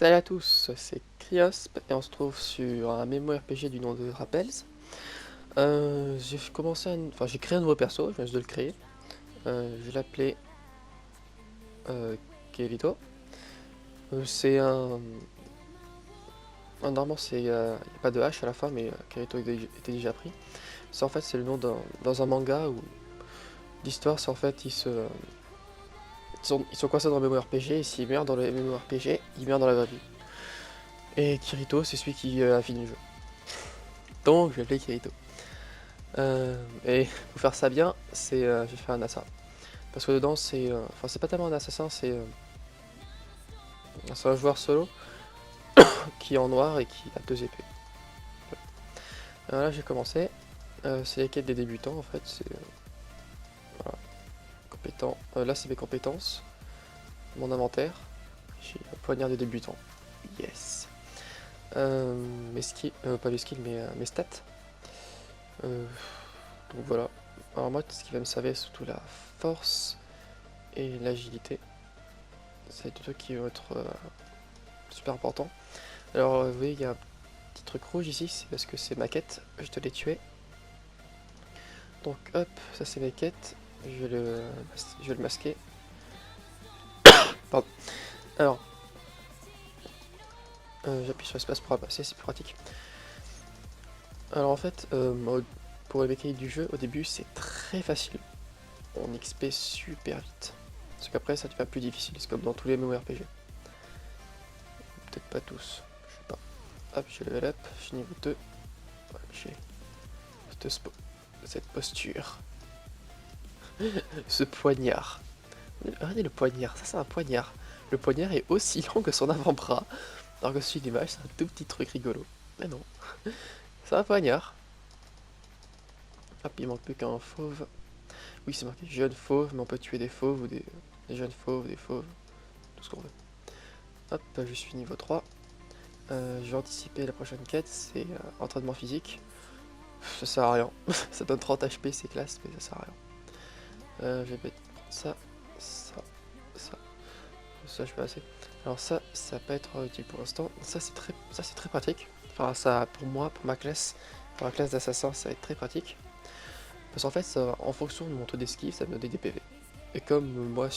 Salut à tous, c'est Kriosp et on se trouve sur un MMORPG du nom de Rappels. J'ai créé un nouveau perso, je viens juste de le créer. Je vais l'appeler Kirito. C'est normalement il n'y a pas de H à la fin, mais Kirito était déjà pris. C'est le nom dans un manga où l'histoire c'est en fait ils sont coincés dans le MMORPG et s'ils meurent dans le MMORPG, ils meurent dans la vraie vie. Et Kirito c'est celui qui a fini le jeu. Donc je vais l'appeler Kirito. Et pour faire ça bien, j'ai fait un assassin. Parce que dedans, c'est pas tellement un assassin, c'est un joueur solo qui est en noir et qui a 2 épées. Alors là, j'ai commencé. C'est les quêtes des débutants en fait. Voilà, compétent. Là, c'est mes compétences, mon inventaire. J'ai un poignard de débutant. Yes. Mes skills, pas les skills, mais mes stats. Donc voilà. Alors moi, ce qui va me servir, c'est surtout la force et l'agilité. C'est deux trucs qui vont être super importants. Alors vous voyez, il y a un petit truc rouge ici, c'est parce que c'est ma quête, je te l'ai tué. Donc hop, ça c'est mes quêtes, je vais le masquer. Pardon. Alors, j'appuie sur l'espace pour passer, c'est plus pratique. Alors en fait, pour les mécaniques du jeu, au début c'est très facile. On XP super vite. Parce qu'après ça devient plus difficile, c'est comme dans tous les MMORPG. Peut-être pas tous, je sais pas. Hop, je level up, je suis niveau 2. Ouais, j'ai cette posture. Ce poignard. Regardez le poignard, ça c'est un poignard. Le poignard est aussi long que son avant-bras. Alors que celui d'image, c'est un tout petit truc rigolo. Mais non, c'est un poignard. Hop, il manque plus qu'un fauve. Oui, c'est marqué jeune fauve, mais on peut tuer des fauves ou des jeunes fauves, des fauves, tout ce qu'on veut. Hop, je suis niveau 3. Je vais anticiper la prochaine quête, c'est entraînement physique. Ça sert à rien. Ça donne 30 HP, c'est classe, mais ça sert à rien. Je vais mettre ça, ça, ça. Ça, je vais passer. Alors ça va pas être utile pour l'instant. Ça c'est très pratique. Enfin ça, pour moi, pour ma classe d'assassin, ça va être très pratique. Parce qu'en fait, en fonction de mon taux d'esquive, ça me donne des PV. Et comme moi,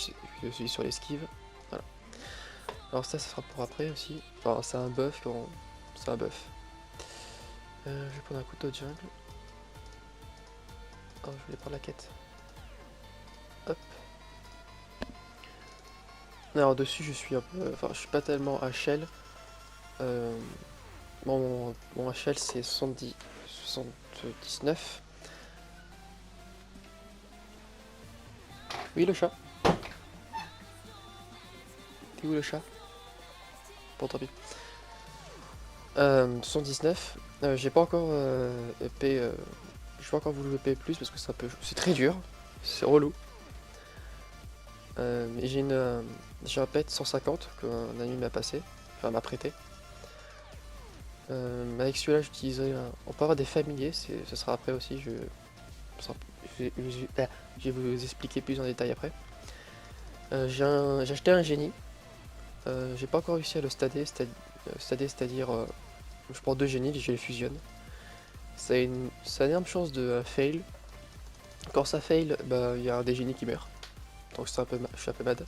je suis sur l'esquive, voilà. Alors ça sera pour après aussi. Enfin, c'est un buff c'est un buff. Je vais prendre un couteau de jungle. Oh, je voulais prendre la quête. Hop. Alors dessus, je suis un peu... Enfin, je suis pas tellement HL. Mon HL c'est 79. Oui, le chat. T'es où le chat? Bon, tant pis. 79. J'ai pas encore EP. J'ai pas encore voulu EP plus parce que c'est très dur. C'est relou. Mais j'ai un pet 150 qu'un ami m'a passé. Enfin, m'a prêté. Avec celui-là, j'utiliserai. On peut avoir des familiers, ce sera après aussi. Je vais vous expliquer plus en détail après. J'ai acheté un génie. J'ai pas encore réussi à le stader, c'est-à-dire je prends 2 génies et je les fusionne. Ça a une énorme chance de fail. Quand ça fail, bah il y a un des génies qui meurt. Donc je suis un peu mad.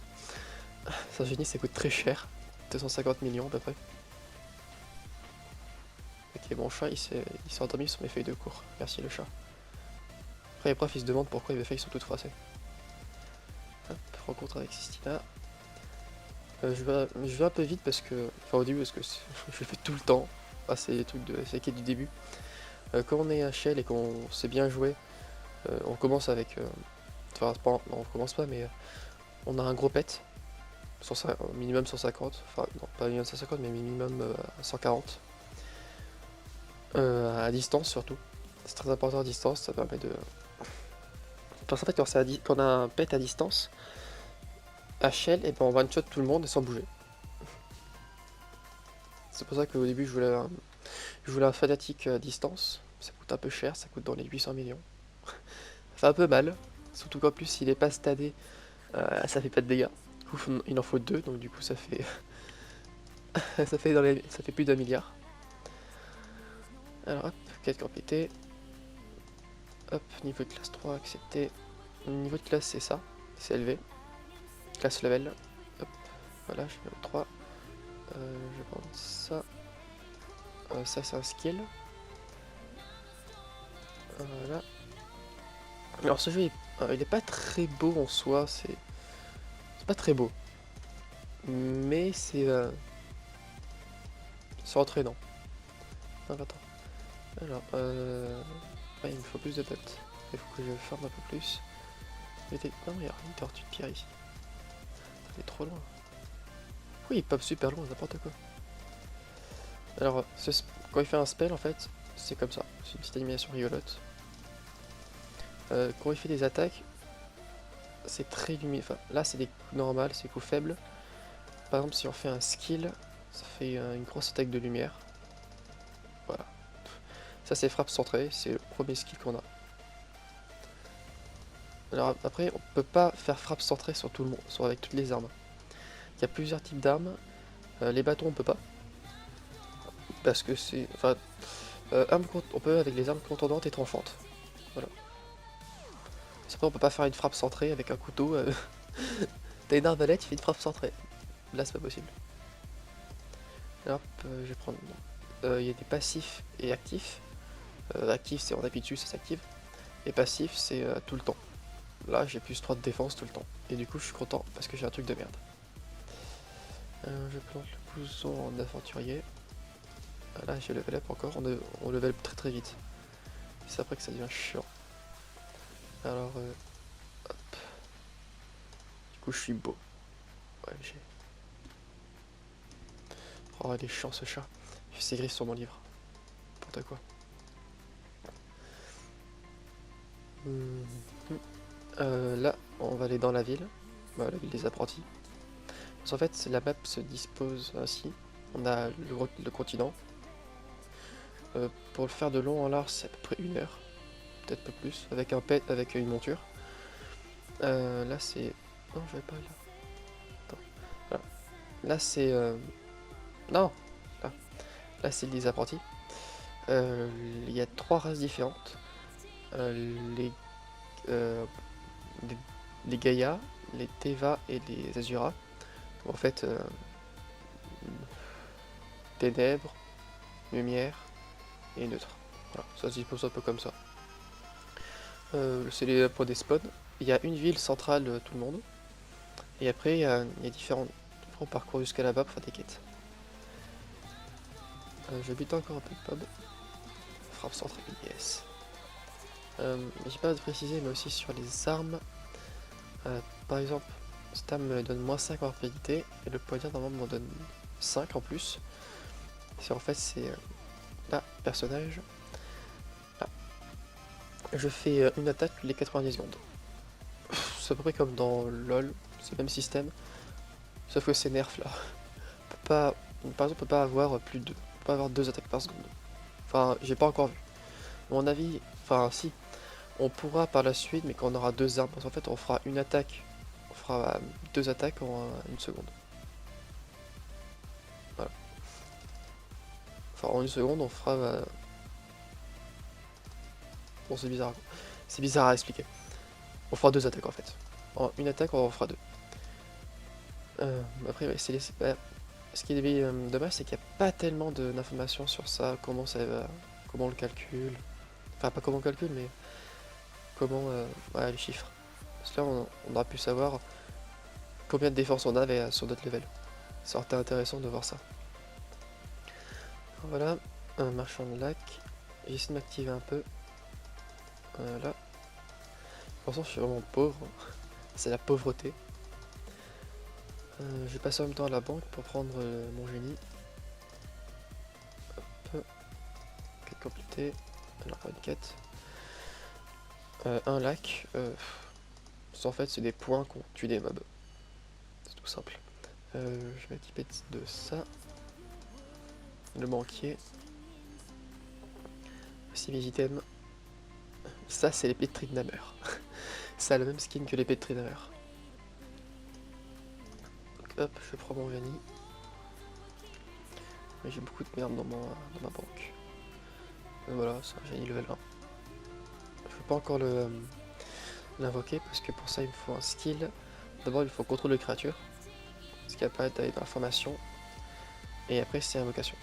C'est un génie, ça coûte très cher. 250 millions à peu près. Ok, mon chat il s'est endormi sur mes feuilles de cours. Merci le chat. Après les profs ils se demandent pourquoi mes feuilles sont toutes froissées. Hop, rencontre avec Sistina. Je vais un peu vite parce que... Enfin au début parce que je le fais tout le temps. Ah, c'est les trucs de... C'est les quêtes du début. Quand on est HL et qu'on sait bien jouer, on commence avec... Enfin, non, on commence pas, mais on a un gros pet. Minimum 150. Enfin, non, pas minimum 150, mais minimum 140. À distance surtout. C'est très important à distance, ça permet de... Parce qu'en fait, quand on a un pet à distance, HL, et ben on one-shot tout le monde et sans bouger. C'est pour ça qu'au début, je voulais un fanatique à distance. Ça coûte un peu cher, ça coûte dans les 800 millions. Ça fait un peu mal, surtout qu'en plus, s'il est pas stadé, ça fait pas de dégâts. Il en faut 2, donc du coup, ça fait ça fait plus d'1 milliard. Alors hop, quête complétée. Hop, niveau de classe 3 accepté. Niveau de classe c'est ça, c'est élevé. Classe level. Hop, voilà, je suis niveau 3. Je vais prendre ça. Ça c'est un skill. Voilà. Alors ce jeu il est pas très beau en soi, c'est pas très beau. Mais c'est entraînant. Ah, attends. Alors ouais, il me faut plus de bottes. Il faut que je farme un peu plus. Non, il y a une tortue de pierre ici. Il est trop loin. Oui, il pop super loin, n'importe quoi. Alors, quand il fait un spell, en fait, c'est comme ça. C'est une petite animation rigolote. Quand il fait des attaques, c'est très lumineux. Enfin, là, c'est des coups normaux, c'est des coups faibles. Par exemple, si on fait un skill, ça fait une grosse attaque de lumière. Voilà. Ça, c'est frappe centrée, c'est le premier skill qu'on a. Alors après, on peut pas faire frappe centrée sur tout le monde, avec toutes les armes. Il y a plusieurs types d'armes. Les bâtons, on peut pas. Parce que c'est... Enfin, on peut avec les armes contondantes et tranchantes. Voilà. Après, on peut pas faire une frappe centrée avec un couteau. T'as une arbalète, tu fais une frappe centrée. Là, c'est pas possible. Alors, je vais prendre... Il y a des passifs et actifs. Actif, c'est on appuie dessus, ça s'active. Et passif, c'est tout le temps. Là, j'ai plus 3 de défense tout le temps. Et du coup, je suis content parce que j'ai un truc de merde. Je plante le blouson en aventurier. Là, j'ai level up encore. On level up très très vite. C'est après que ça devient chiant. Alors, hop. Du coup, je suis beau. Ouais, j'ai... Oh, il est chiant ce chat. Il s'est gris sur mon livre. N'importe quoi. Là, on va aller dans la ville. Bah, la ville des apprentis. Parce qu'en fait, la map se dispose ainsi. On a le continent. Pour le faire de long en large, c'est à peu près 1 heure. Peut-être pas plus. Avec une monture. Là, c'est... Non, je vais pas là. Attends. Voilà. Là, c'est... Non. Là, c'est les apprentis. Il y a 3 races différentes. Les, les Gaïa, les Teva et les Azura. En fait, ténèbres, lumière et neutre. Voilà, ça se dispose un peu comme ça. C'est les points des spawns. Il y a une ville centrale, tout le monde. Et après, il y a différents parcours jusqu'à là-bas pour faire des quêtes. Je bute encore un peu de pub. Frappe centrale, yes. J'ai pas à préciser, mais aussi sur les armes. Par exemple, cette arme me donne moins 5 en rapidité, et le poignard normalement m'en donne 5 en plus. En fait, c'est là, personnage. Là. Je fais une attaque toutes les 90 secondes. C'est à peu près comme dans LoL, c'est le même système. Sauf que c'est nerf là. Par exemple, on peut pas avoir plus de. On peut pas avoir 2 attaques par seconde. Enfin, j'ai pas encore vu. À mon avis, enfin si, on pourra par la suite, mais quand on aura 2 armes. Parce qu'en fait, on fera une attaque. On fera 2 attaques en 1 seconde. Voilà. Enfin, en 1 seconde, on fera. Bon, c'est bizarre. C'est bizarre à expliquer. On fera 2 attaques en fait. En une attaque, on en fera 2. Après, ouais, ce qui est dommage, c'est qu'il n'y a pas tellement d'informations sur ça, comment on le calcule. Enfin, pas comment on le calcule, mais comment ouais, les chiffres. Parce que là, on aurait pu savoir combien de défense on avait sur notre level. Ça aurait été intéressant de voir ça. Voilà, un marchand de lac. J'essaie de m'activer un peu. Là. Pour l'instant, je suis vraiment pauvre. C'est la pauvreté. Je vais passer en même temps à la banque pour prendre mon génie. Hop. Quête complétée. Alors, pas une quête. Un lac. En fait, c'est des points qu'on tue des mobs. C'est tout simple. Je vais m'équiper de ça. Le banquier. Voici mes items. Ça, c'est l'épée de Tryndamere. Ça a le même skin que l'épée de Tryndamere. Hop, je prends mon génie. J'ai beaucoup de merde dans ma banque. Donc voilà, c'est un génie level 1. Je peux pas encore l'invoquer parce que pour ça il me faut un skill. D'abord il faut contrôle de créature, ce qui apparaît dans la formation. Et après c'est invocation.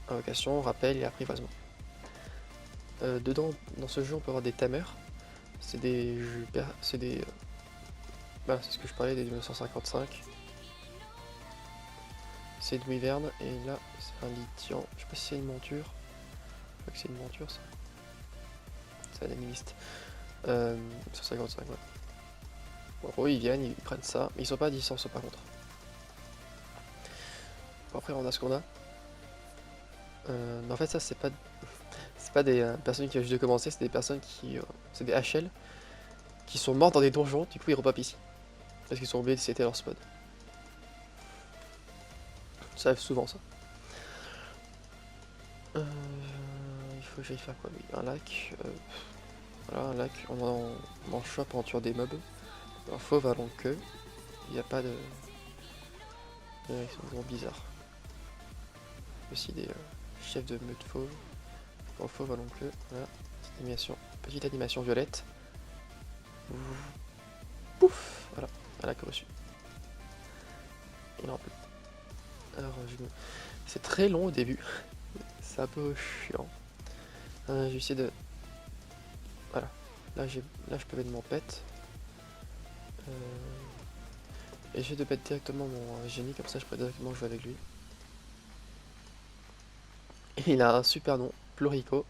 Invocation, rappel et apprivoisement. Dedans, dans ce jeu on peut avoir des tamers. C'est des... C'est des... Bah, c'est ce que je parlais des 1955. C'est de Wyvern et là c'est un Lithian. Je sais pas si c'est une monture. Je crois que c'est une monture ça. C'est un animiste. 155, ouais. Bon, en gros, ils viennent, ils prennent ça, mais ils sont pas à distance par contre. Bon, après, on a ce qu'on a. Mais en fait, ça, c'est pas des personnes qui viennent juste de commencer, c'est des personnes qui. C'est des HL qui sont morts dans des donjons, du coup, ils repopent ici. Parce qu'ils sont obligés de c'était leur spawn. Ça arrive souvent, ça. Il faut que j'aille faire quoi, oui, un lac. Voilà, un lac. On en chope en tuant des mobs. Un fauve à longue queue. Il n'y a pas de. Ils sont vraiment bizarres. Aussi des chefs de meute fauve. En fauve à longue queue. Voilà. Petite animation violette. Pouf. Voilà. Un lac reçu. Il en peut. Alors, c'est très long au début. C'est un peu chiant. Je vais essayer de. Voilà. Là, je peux mettre mon pet. Et je vais de mettre directement mon génie, comme ça je peux directement jouer avec lui. Et il a un super nom, Plorico.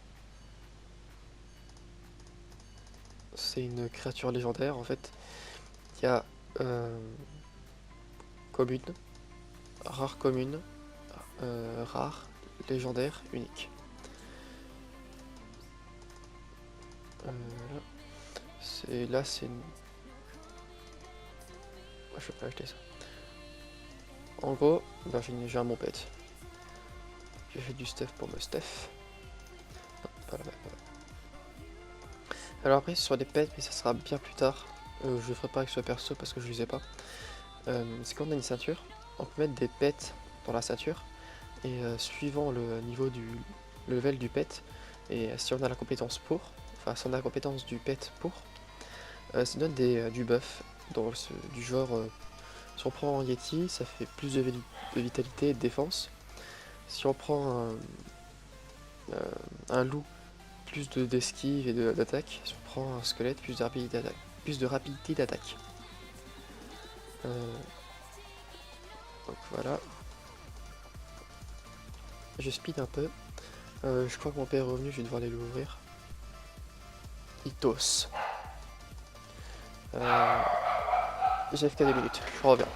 C'est une créature légendaire en fait. Il y a commune, rare commune, rare, légendaire, unique. Là c'est une... Je peux pas acheter ça. En gros, ben, j'ai un bon pet. J'ai fait du stuff pour me stuff. Non, pas là, pas là. Alors après sur les pets, mais ça sera bien plus tard. Je le ferai pas avec ce perso parce que je les ai pas. C'est quand on a une ceinture, on peut mettre des pets dans la ceinture. Et suivant le niveau le level du pet, et si on a la compétence pour, enfin si on a la compétence du pet pour, ça donne du buff, du genre, si on prend un Yeti, ça fait plus de vitalité et de défense. Si on prend un loup, plus d'esquive et d'attaque. Si on prend un squelette, plus de rapidité d'attaque. Donc voilà. Je speed un peu. Je crois que mon père est revenu, je vais devoir aller l'ouvrir. Itos. J'ai FK 2 minutes, je reviens.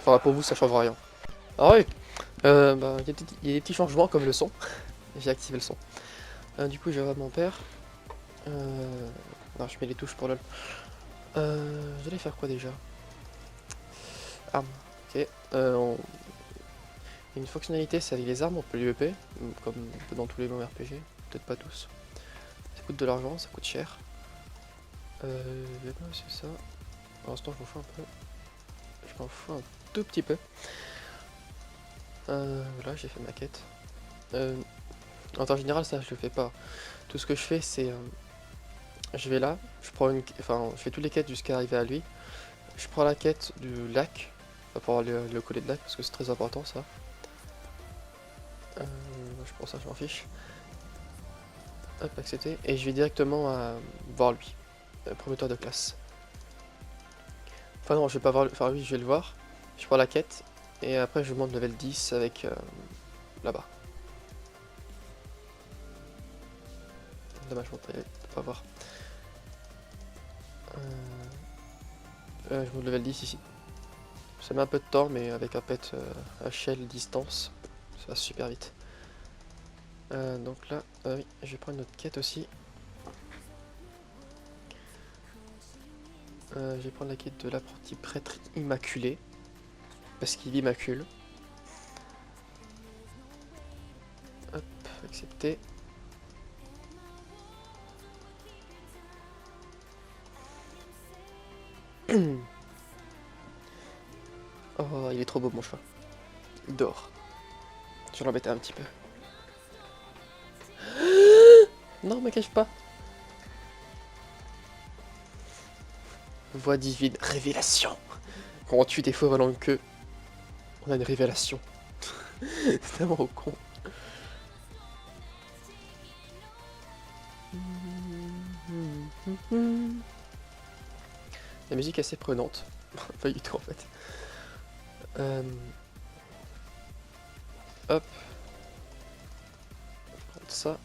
Enfin pour vous ça change rien. Ah oui, bah, il y a des petits changements comme le son. J'ai activé le son. Du coup je vais voir mon père. Alors je mets les touches pour LOL. J'allais faire quoi déjà? Armes. Ok. Une fonctionnalité c'est avec les armes on peut les EP, comme dans tous les bons RPG, peut-être pas tous. Ça coûte de l'argent, ça coûte cher. C'est ça. Pour l'instant je m'en fous un peu. Je m'en fous un tout petit peu. Voilà, j'ai fait ma quête. En temps général ça je le fais pas. Tout ce que je fais c'est je vais là, je fais toutes les quêtes jusqu'à arriver à lui. Je prends la quête du lac, pour le collet de lac parce que c'est très important ça. Je prends ça, je m'en fiche. Hop, accepter. Et je vais directement voir lui, prometteur de classe. Enfin non, je vais pas voir, enfin oui, je vais le voir. Je prends la quête et après je monte level 10 avec là-bas. Dommage, on peut pas voir. Je monte level 10 ici. Ça met un peu de temps, mais avec un pet HL distance, ça va super vite. Donc là, oui, je vais prendre notre quête aussi. Je vais prendre la quête de l'apprenti prêtre immaculé, parce qu'il immacule. Hop, accepter. Oh, il est trop beau mon chat. Il dort. Je vais l'embêter un petit peu. Non, me cache pas. Voix divine, révélation. Quand on tue des faux valants que on a une révélation. C'est tellement con. La musique est assez prenante. Pas du tout en fait. Hop. Je vais prendre ça.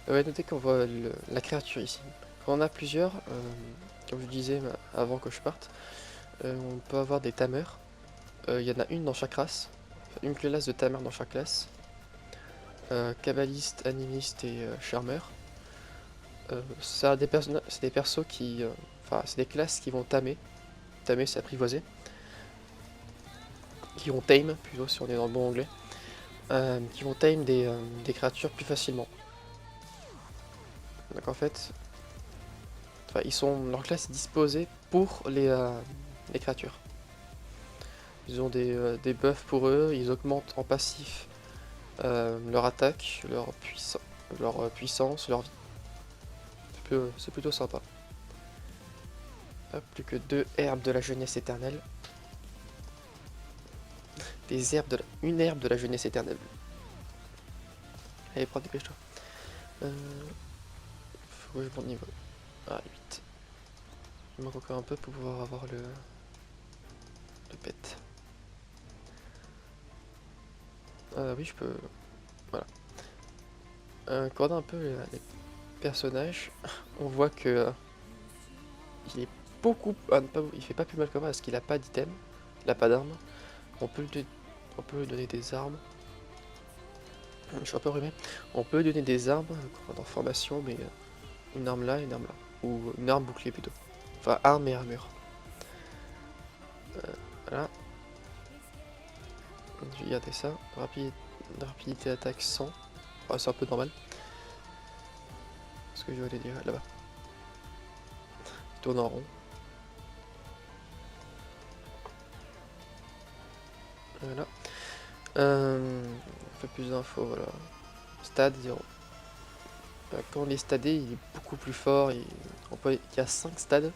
Ouais, notez qu'on voit la créature ici. Quand on a plusieurs, comme je disais avant que je parte, on peut avoir des tamers. Il y en a une dans chaque race. Une classe de tamers dans chaque classe. Kabbaliste, animiste et charmeur. C'est des persos qui... Enfin, c'est des classes qui vont tamer. Tamer, c'est apprivoiser. Qui vont tame, plutôt si on est dans le bon anglais. Qui vont tame des créatures plus facilement. Donc en fait... Enfin, leur classe est disposée pour les créatures. Ils ont des buffs pour eux, ils augmentent en passif leur attaque, leur puissance, leur vie. C'est plutôt sympa. Hop, plus que 2 herbes de la jeunesse éternelle. Une herbe de la jeunesse éternelle. Allez, prends, dépêche-toi. Faut que je monte niveau. Ah, 8. Il manque encore un peu pour pouvoir avoir le pet. Oui, je peux... Voilà. Quand on a un peu les personnages, on voit que il est beaucoup... il fait pas plus mal que moi parce qu'il a pas d'item, il a pas d'armes. On peut lui donner des armes. Je suis un peu rhumé. On peut lui donner des armes en formation, mais une arme là, une arme là. Ou une arme bouclier plutôt. Enfin, arme et armure. Voilà. Je vais garder ça. Rapidité d'attaque 100. Enfin, c'est un peu normal. Ce que je voulais dire là-bas. Il tourne en rond. Voilà. Un peu plus d'infos, voilà. Stade 0. Quand on est stadé, il est beaucoup plus fort. Il y a 5 stades.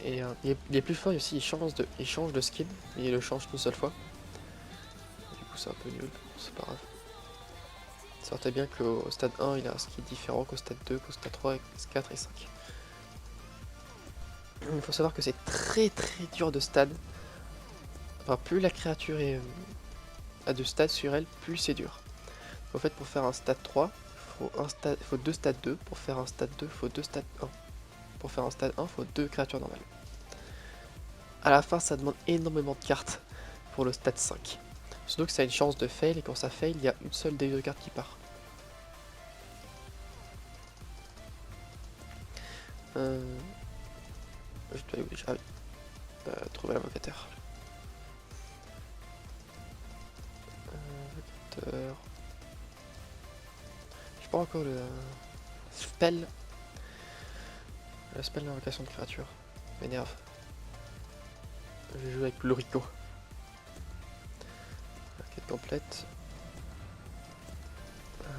Et il est plus fort aussi, il change de skin. Il le change une seule fois. Du coup, c'est un peu nul. C'est pas grave. Sortez bien qu'au stade 1, il a un skin différent qu'au stade 2, qu'au stade 3, 4 et 5. Il faut savoir que c'est très dur de stade. Enfin, plus la créature a de stades sur elle, plus c'est dur. En fait, pour faire un stade 3, il faut 2 stades 2. Pour faire un stade 2, il faut 2 stades 1. Pour faire un stade 1, il faut 2 créatures normales. À la fin, ça demande énormément de cartes pour le stade 5. Surtout que ça a une chance de fail, et quand ça fail, il y a une seule des 2 cartes qui part. Je dois aller où déjà? Ah oui. Trouver l'invocateur. Invocateur. Je pas encore le spell. Le spell d'invocation de créature. M'énerve. Je vais jouer avec Lorico. La quête complète.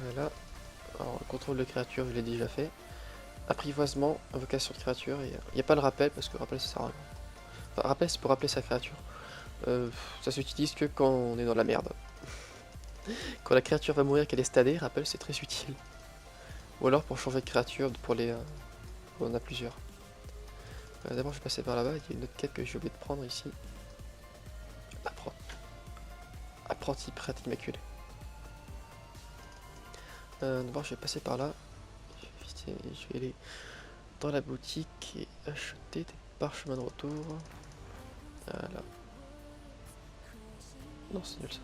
Voilà. Alors, le contrôle de créature, je l'ai déjà fait. Apprivoisement, invocation de créature. Il n'y a pas le rappel parce que le rappel ça sert à rien. Enfin, rappel c'est pour rappeler sa créature. Ça s'utilise que quand on est dans la merde. Quand la créature va mourir, qu'elle est stadée, rappel c'est très utile. Ou alors pour changer de créature, pour les... on en a plusieurs. D'abord je vais passer par là-bas, il y a une autre quête que j'ai oublié de prendre ici. Apprenti prêtre immaculé. D'abord je vais passer par là. Je vais aller dans la boutique et acheter des parchemins de retour. Voilà. Non, c'est nul ça.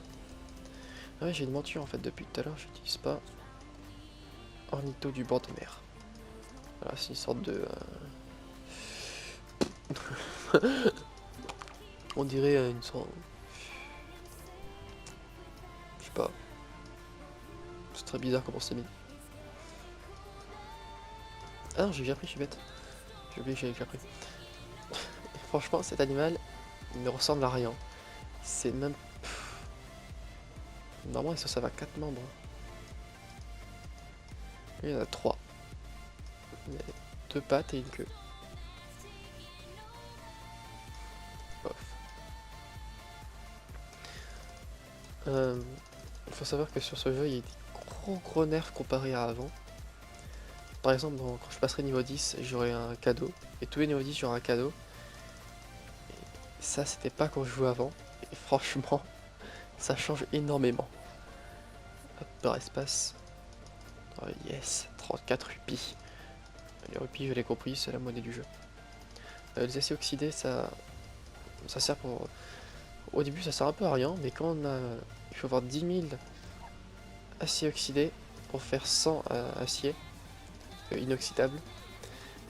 Ah ouais, j'ai une monture en fait depuis tout à l'heure, je n'utilise pas. Ornitho du bord de mer. Voilà, c'est une sorte de... On dirait une sorte... Je sais pas. C'est très bizarre comment c'est mis. Ah non, j'ai déjà pris, je suis bête. J'ai oublié que j'avais déjà pris. Franchement, cet animal, il ne ressemble à rien. C'est même... Normalement, ça va 4 membres. Il y en a 3. Il y a 2 pattes et une queue. Bof. Il faut savoir que sur ce jeu, il y a des gros nerfs comparés à avant. Par exemple, quand je passerai niveau 10, j'aurai un cadeau. Et tous les niveaux 10, j'aurai un cadeau. Et ça, c'était pas quand je jouais avant. Et franchement, ça change énormément. Hop, dans l'espace. Oh yes, 34 rupies. Les rupies, je l'ai compris, c'est la monnaie du jeu. Les aciers oxydés, ça sert pour... Au début, ça sert un peu à rien, mais quand on a... Il faut avoir 10 000 aciers oxydés pour faire 100 aciers inoxydables.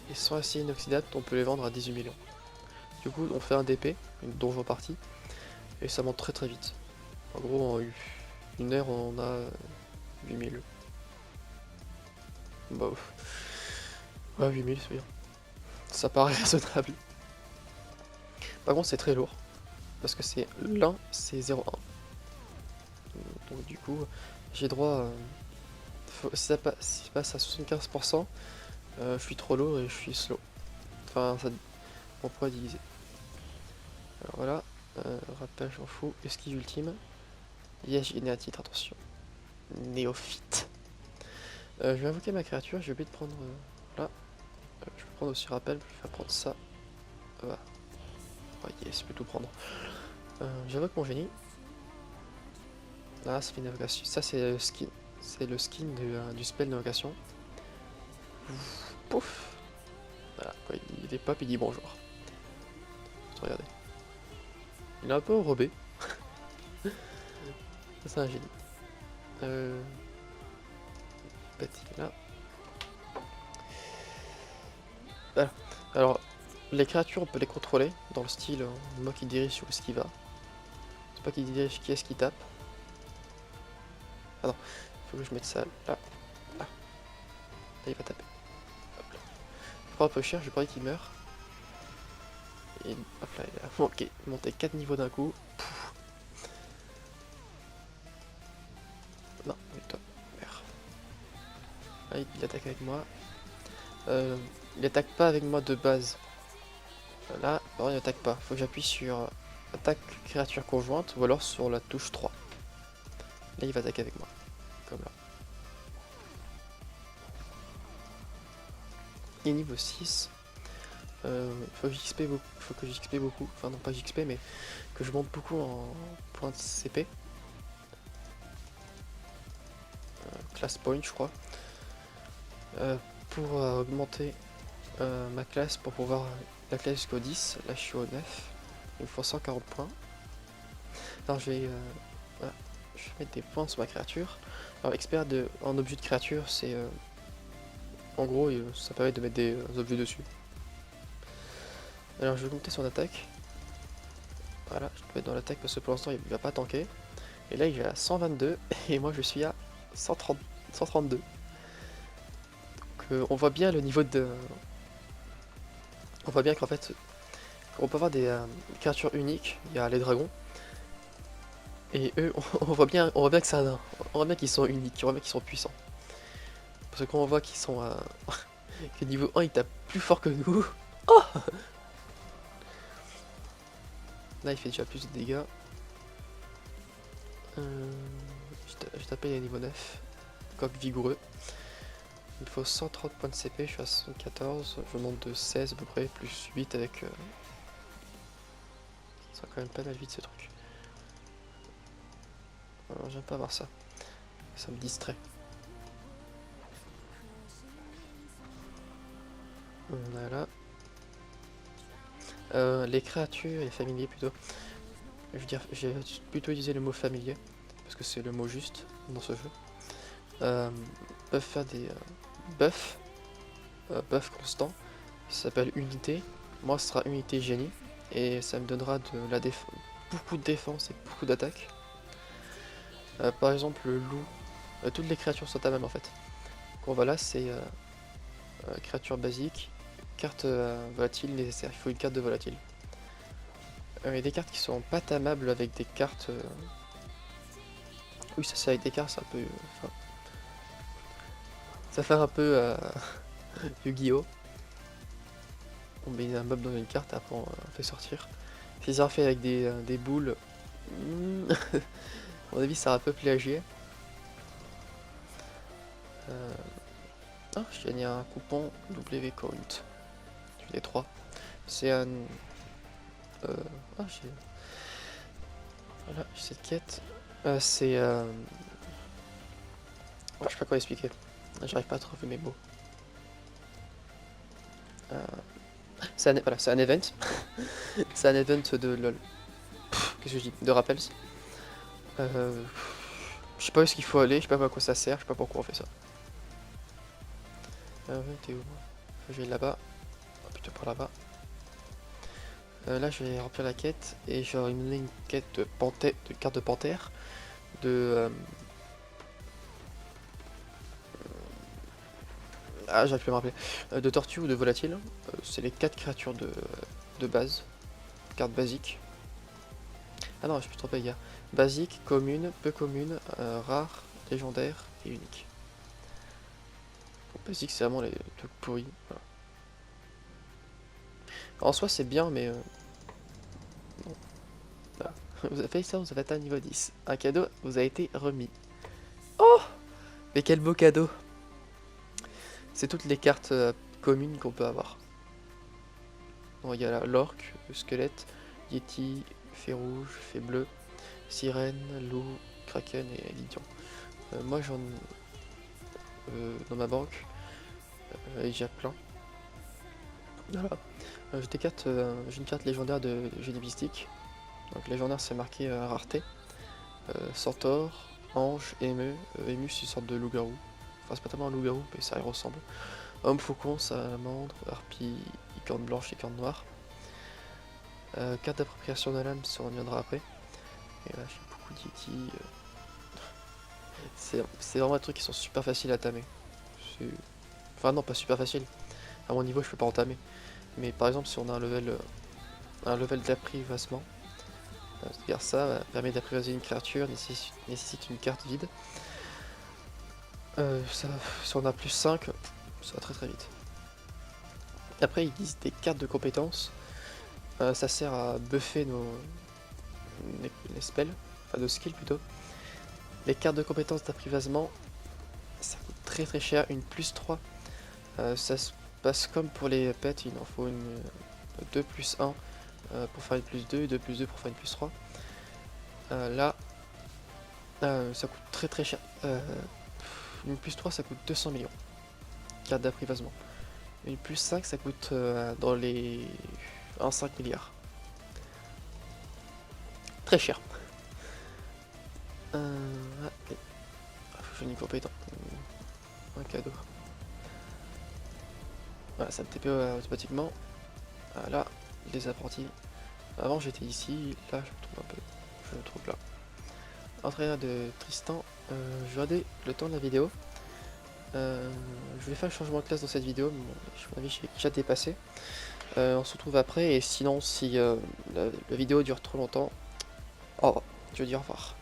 Et 100 aciers inoxydables, on peut les vendre à 18 millions. Du coup, on fait un DP, une donjon partie, et ça monte très vite. En gros, en une heure, on a 8000. Bah, ouais, 8000, c'est bien. Ça paraît raisonnable. Par contre, c'est très lourd. Parce que c'est l'un, c'est 0,1. Donc du coup, j'ai droit si ça passe à 75%, je suis trop lourd et je suis slow. Enfin, mon poids est divisé. Alors voilà, rappel, j'en fous. Esquive ultime. Liège et à titre, attention. Néophyte. Je vais invoquer ma créature, j'ai oublié de prendre là. Je peux prendre aussi rappel, je vais prendre ça. Voilà. Oh yes, je peux tout prendre. J'invoque mon génie. Là, ça fait une invocation. Ça, c'est le skin. C'est le skin du spell d'invocation. Pouf. Voilà, quoi, il est pop, il dit bonjour. Regardez. Il est un peu enrobé. C'est un génie. Petit là. Voilà. Alors, les créatures, on peut les contrôler dans le style moi qui dirige où est-ce qu'il va. C'est pas qui dirige qui est-ce qui tape. Ah non, il faut que je mette ça là. Là. Là, il va taper. Hop là. Je prends un peu cher, j'ai pas envie qu'il meure. Et hop là, il a manqué. Monter 4 niveaux d'un coup. Pouf. Non, mais toi, meurs. Là, il attaque avec moi. Il attaque pas avec moi de base. Là, non, il attaque pas. Faut que j'appuie sur attaque créature conjointe ou alors sur la touche 3. Là, il va attaquer avec moi. Comme là. Et niveau 6, faut que j'XP beaucoup. Enfin, non, pas j'XP, mais que je monte beaucoup en points de CP. Class point, je crois. Pour augmenter ma classe, pour pouvoir la classe jusqu'au 10. Là, je suis au 9. Il me faut 140 points. Alors, voilà. Je vais mettre des points sur ma créature. Alors, expert en objet de créature, c'est... en gros, ça permet de mettre des objets dessus. Alors, je vais monter son attaque. Voilà, je vais mettre dans l'attaque parce que pour l'instant, il va pas tanker. Et là, il est à 122 et moi, je suis à 132. Donc, on voit bien le niveau de... On voit bien qu'en fait, on peut avoir des créatures uniques. Il y a les dragons. Et eux, on voit bien que c'est un... On voit bien qu'ils sont uniques, on voit bien qu'ils sont puissants. Parce que quand on voit qu'ils sont que niveau 1 ils tapent plus fort que nous. Oh, là il fait déjà plus de dégâts. Je tapais à niveau 9. Coq vigoureux. Il faut 130 points de CP, je suis à 74. Je monte de 16 à peu près, plus 8 avec... Ça va quand même pas mal vite ce truc. Alors j'aime pas voir ça. Ça me distrait. Voilà. Les créatures, les familiers plutôt. Je veux dire, j'ai plutôt utilisé le mot familier, parce que c'est le mot juste dans ce jeu. Peuvent faire des buffs constants. Ça s'appelle unité. Moi, ce sera unité génie. Et ça me donnera de la beaucoup de défense et beaucoup d'attaque. Par exemple, le loup. Toutes les créatures sont à même en fait. Bon, voilà, c'est créature basique. Carte volatile nécessaire. Il faut une carte de volatile. Il y a des cartes qui sont pas tamables avec des cartes. Oui, ça c'est avec des cartes, c'est un peu... enfin, ça fait un peu Yu-Gi-Oh! On met un mob dans une carte et après on fait sortir. Si ça fait avec des boules, à mon avis ça a un peu plagié. Ah, j'ai gagné un coupon W-Count. J'ai les 3. C'est un... Ah, j'ai... Voilà, j'ai cette quête. C'est... Oh, je sais pas quoi expliquer. J'arrive pas à trouver mes mots. C'est un... Voilà, c'est un event. C'est un event de LoL. Qu'est-ce que je dis? De rappels. Je sais pas où est-ce qu'il faut aller, je sais pas à quoi ça sert, je sais pas pourquoi on fait ça. T'es où? Je vais là-bas. Oh, plutôt par là-bas. Là je vais remplir la quête et je vais me donner une quête de panthère, de carte de panthère, de... Ah, j'arrive plus à me rappeler. De tortue ou de volatile. C'est les 4 créatures de base. Carte basique. Ah non, je suis trompé, gars. Basique, commune, peu commune, rare, légendaire et unique. Bon, basique, c'est vraiment les trucs pourris. Voilà. En soi, c'est bien, mais... non. Voilà. Vous avez fait ça, vous avez atteint niveau 10. Un cadeau vous a été remis. Oh! Mais quel beau cadeau! C'est toutes les cartes communes qu'on peut avoir. Bon, il y a l'orque, le squelette, yeti, fée rouge, fée bleue, sirène, loup, kraken et lidion. Moi j'en... dans ma banque, il y a déjà plein. Voilà. J'ai une carte légendaire de génie mystique. Donc légendaire c'est marqué rareté. Centaure, ange, émeu. Ému c'est une sorte de loup-garou. Enfin c'est pas tellement un loup-garou mais ça y ressemble. Homme faucon, salamandre, harpie, licorne blanche, licorne noire. Carte d'appropriation de l'âme, ça reviendra après. Et là j'ai beaucoup de yeti. C'est vraiment des trucs qui sont super faciles à tamer. Enfin non, pas super facile. À mon niveau je peux pas entamer. Mais par exemple si on a un level d'apprivoisement, c'est-à-dire ça permet d'apprivoiser une créature, nécessite une carte vide. Si on a plus 5, ça va très très vite. Après ils disent des cartes de compétences. Ça sert à buffer les spells, enfin de skills plutôt. Les cartes de compétences d'apprivoisement, ça coûte très très cher, une plus 3. Ça se passe comme pour les pets, il en faut une 2 plus 1 pour faire une plus 2 et 2 plus 2 pour faire une plus 3. Là, ça coûte très très cher. Une plus 3 ça coûte 200 millions. Carte d'apprivoisement. Une plus 5 ça coûte dans les 1,5 milliard. Très cher. Okay. Faut une compétence. Un cadeau. Voilà, ça me TP automatiquement. Voilà, les apprentis. Avant j'étais ici, là je me trouve un peu. Je me trouve là. Entraîneur de Tristan. Je vais regarder le temps de la vidéo. Je vais faire le changement de classe dans cette vidéo, mais bon, je mon avis j'ai déjà dépassé. On se retrouve après et sinon si la vidéo dure trop longtemps, je veux dire au revoir.